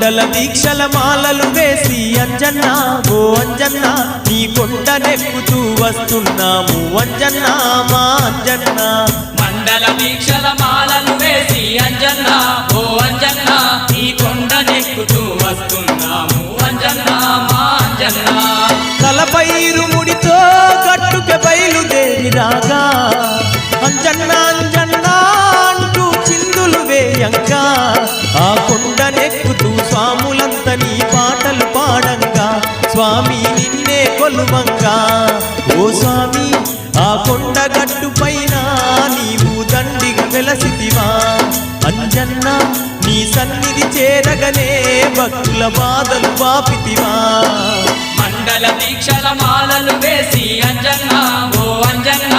మండల దీక్షల మాలలు వేసి అంజన్న ఓ అంజన్న నీ కొండ నెక్కుతూ వస్తున్నాము అంజన్న మా అంజన్న మండల దీక్షల మాలలు వేసి అంజన్న ఓ అంజన్న నీ కొండ నెక్కుతూ వస్తున్నాము అంజన్న మా అంజన్న తలపై ఇరుముడితో గట్టుకు బయలుదేరి రాగా అంజన్న అంజన్న అంటూ చిందులు వేయంగా ఆ కొండ నెక్కుతూ స్వాములంతా నీ పాటలు పాడంగా స్వామి నిన్నే కొలువంగా ఓ స్వామి ఆ కొండ గట్టు పైన నీవు దండిగా వెలసితివా అంజన్న నీ సన్నిధి చేరగనే భక్తుల బాధలు పాపితివా మండల దీక్షల మాలలు వేసి అంజన్న ఓ అంజన్న